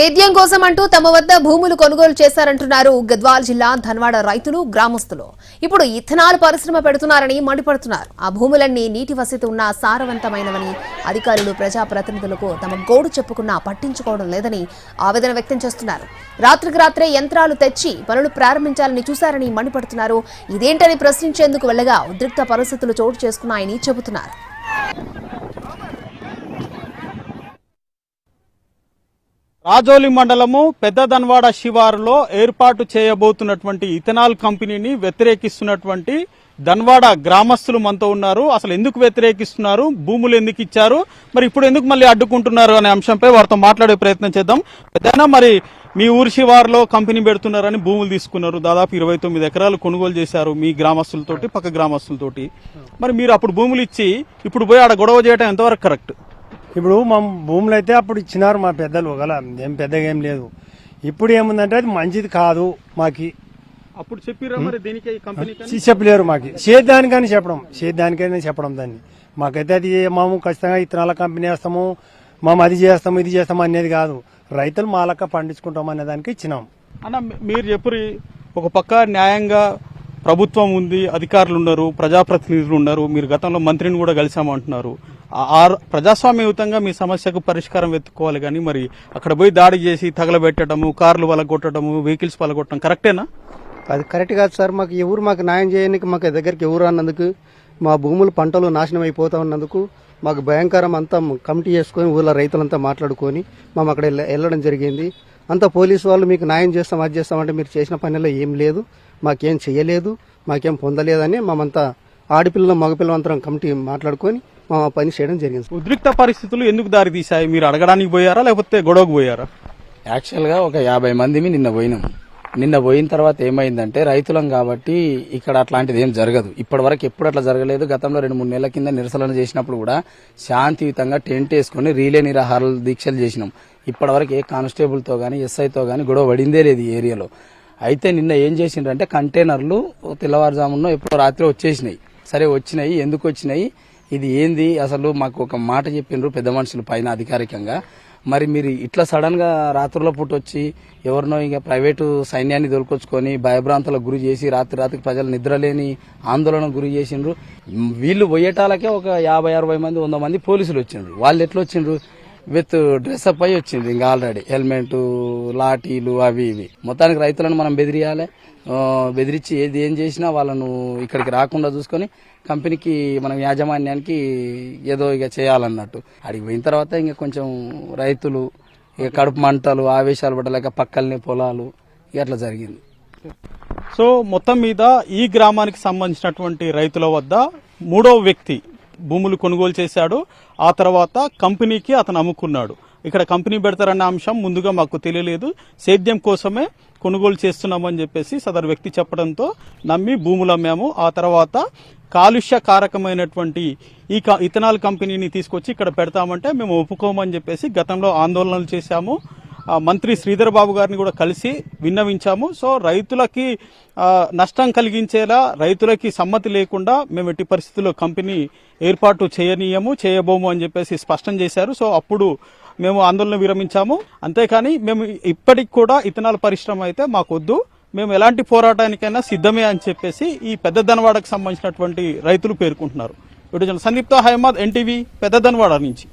సేద్యం కోసం అంటూ తమ వద్ద భూములు కొనుగోలు చేశారంటున్నారు గద్వాల్ జిల్లా ధన్వాడ రైతులు గ్రామస్తులు. ఇప్పుడు ఇథనాల్ పరిశ్రమ పెడుతున్నారని మండిపడుతున్నారు. ఆ భూములన్నీ నీటి వసతి ఉన్న సారవంతమైనవని అధికారులు ప్రజాప్రతినిధులకు తమ గోడు చెప్పుకున్నా పట్టించుకోవడం లేదని ఆవేదన వ్యక్తం చేస్తున్నారు. రాత్రికి రాత్రే యంత్రాలు తెచ్చి పనులు ప్రారంభించాలని చూశారని మండిపడుతున్నారు. ఇదేంటని ప్రశ్నించేందుకు వెళ్లగా ఉద్రిక్త పరిస్థితులు చోటు చేసుకున్నాయని చెబుతున్నారు. రాజోలి మండలము పెద్ద ధన్వాడ శివారులో ఏర్పాటు చేయబోతున్నటువంటి ఇథనాల్ కంపెనీని వ్యతిరేకిస్తున్నటువంటి ధన్వాడ గ్రామస్తులు మనతో ఉన్నారు. అసలు ఎందుకు వ్యతిరేకిస్తున్నారు, భూములు ఎందుకు ఇచ్చారు, మరి ఇప్పుడు ఎందుకు మళ్ళీ అడ్డుకుంటున్నారు అనే అంశంపై వారితో మాట్లాడే ప్రయత్నం చేద్దాం. పెద్దనా, మరి మీ ఊరి శివారులో కంపెనీ పెడుతున్నారని భూములు తీసుకున్నారు, దాదాపు 29 ఎకరాలు కొనుగోలు చేశారు మీ గ్రామస్తులతోటి, పక్క గ్రామస్తులతోటి. మరి మీరు అప్పుడు భూములు ఇచ్చి ఇప్పుడు పోయి ఆడ గొడవ చేయడం ఎంతవరకు కరెక్ట్? ఇప్పుడు మా భూములు అయితే అప్పుడు ఇచ్చినారు మా పెద్దలు, ఒకలా ఏం పెద్దగా ఏం లేదు. ఇప్పుడు ఏముందంటే అది మంచిది కాదు మాకి. అప్పుడు చెప్పిరా మరి దీనికి కంపెనీ చెప్పలేరు మాకి. సేద్యానికని సేద్యానికైనా చెప్పడం దాన్ని. మాకైతే అది మేము ఖచ్చితంగా ఇత్తనాల కంపెనీ వేస్తాము, మేము అది చేస్తాము ఇది చేస్తాము అనేది కాదు. రైతులు మా లెక్క పండించుకుంటాం అనే దానికి ఇచ్చినాం. అన్న, మీరు చెప్పు, ఒక పక్క న్యాయంగా ప్రభుత్వం ఉంది, అధికారులు ఉన్నారు, ప్రజాప్రతినిధులు ఉన్నారు, మీరు గతంలో మంత్రిని కూడా కలిసామంటున్నారు. ప్రజాస్వామ్యయుతంగా మీ సమస్యకు పరిష్కారం వెతుక్కోవాలి, కానీ మరి అక్కడ పోయి దాడి చేసి తగలబెట్టడము, కార్లు వలగొట్టడము, వెహికల్స్ వలగొట్టడం కరెక్టేనా? అది కరెక్ట్ కాదు సార్. మాకు న్యాయం చేయడానికి మాకు దగ్గరికి ఎవరు అన్నందుకు, మా భూములు పంటలు నాశనం అయిపోతా ఉన్నందుకు మాకు భయంకరం అంతా కమిటీ చేసుకుని ఊళ్ళో రైతులంతా మాట్లాడుకొని మేము అక్కడ వెళ్ళడం జరిగింది. అంతా పోలీసు వాళ్ళు మీకు న్యాయం చేస్తాం అది చేస్తామంటే మీరు చేసిన పనిలో ఏం లేదు, మాకేం చేయలేదు, మాకేం పొందలేదని మేమంతా ఆడపిల్లలు మగపిల్లలు అందరం కమిటీ మాట్లాడుకొని మా పని చేయడం జరిగింది. ఉద్రిక్త పరిస్థితులు ఎందుకు దారి తీశాయి? మీరు అడగడానికి పోయారా లేకపోతే గొడవకు పోయారా? యాక్చువల్గా ఒక 50 మందిమి నిన్న పోయిన తర్వాత ఏమైందంటే, రైతులం కాబట్టి ఇక్కడ అట్లాంటిది ఏం జరగదు. ఇప్పటి వరకు ఎప్పుడు అట్లా జరగలేదు. గతంలో 2-3 నెలల కింద నిరసనలు చేసినప్పుడు కూడా శాంతియుతంగా టెంట్ వేసుకుని రీలే నిరాహారాలు దీక్షలు చేసినాం. ఇప్పటి వరకు ఏ కానిస్టేబుల్తో గానీ ఎస్ఐతో గానీ గొడవ పడిందే లేదు ఈ ఏరియాలో. అయితే నిన్న ఏం చేసిండ్రంటే, కంటైనర్లు తెల్లవారుజామున ఎప్పుడో రాత్రి వచ్చేసినాయి. సరే వచ్చినాయి, ఎందుకు వచ్చినాయి, ఇది ఏంది అసలు మాకు ఒక మాట చెప్పిండ్రు పెద్ద మనుషులు పైన అధికారికంగా. మరి మీరు ఇట్లా సడన్ గా రాత్రుల పూట వచ్చి ఎవరినో ఇక ప్రైవేటు సైన్యాన్ని దొరికొచ్చుకొని భయభ్రాంతులకు గురి చేసి రాత్రికి ప్రజలు నిద్రలేని ఆందోళనకు గురి చేసిండ్రు. వీళ్ళు పోయేటాలకే ఒక 50-60 మంది 100 మంది పోలీసులు వచ్చిండ్రు. వాళ్ళు ఎట్లా వచ్చిండ్రు? విత్ డ్రెస్అప్ అయి వచ్చింది. ఇంకా ఆల్రెడీ హెల్మెట్, లాఠీలు అవి ఇవి. మొత్తానికి రైతులను మనం బెదిరియాలి. బెదిరించి ఏం చేసినా వాళ్ళను ఇక్కడికి రాకుండా చూసుకొని కంపెనీకి మనం యాజమాన్యానికి ఏదో ఇక చేయాలన్నట్టు. అడిగి పోయిన తర్వాత ఇంకా కొంచెం రైతులు ఇక కడుపు మంటలు, ఆవేశాలు పడలేక పక్కల్ని పొలాలు అట్లా జరిగింది. సో మొత్తం మీద ఈ గ్రామానికి సంబంధించినటువంటి రైతుల వద్ద 3వ వ్యక్తి భూములు కొనుగోలు చేశాడు. ఆ తర్వాత కంపెనీకి అతను అమ్ముకున్నాడు. ఇక్కడ కంపెనీ పెడతారన్న అంశం ముందుగా మాకు తెలియలేదు. సేద్యం కోసమే కొనుగోలు చేస్తున్నామని చెప్పేసి సదరు వ్యక్తి చెప్పడంతో నమ్మి భూములు అమ్మాము. ఆ తర్వాత కాలుష్య కారకమైనటువంటి ఈ ఇథనాల్ కంపెనీని తీసుకొచ్చి ఇక్కడ పెడతామంటే మేము ఒప్పుకోమని చెప్పేసి గతంలో ఆందోళనలు చేశాము. మంత్రి శ్రీధర్ బాబు గారిని కూడా కలిసి విన్నవించాము. సో రైతులకి నష్టం కలిగించేలా, రైతులకి సమ్మతి లేకుండా మేము ఎట్టి పరిస్థితుల్లో కంపెనీ ఏర్పాటు చేయబోము అని చెప్పేసి స్పష్టం చేశారు. సో అప్పుడు మేము ఆందోళన విరమించాము. అంతేకాని మేము ఇప్పటికి కూడా ఇథనాల్ పరిశ్రమ అయితే మాకొద్దు, మేము ఎలాంటి పోరాటానికైనా సిద్ధమే అని చెప్పేసి ఈ పెద్ద ధన్వాడకు సంబంధించినటువంటి రైతులు పేర్కొంటున్నారు. వీడియో సందీప్తో హైమాద్, NTV, పెద్ద ధన్వాడ నుంచి.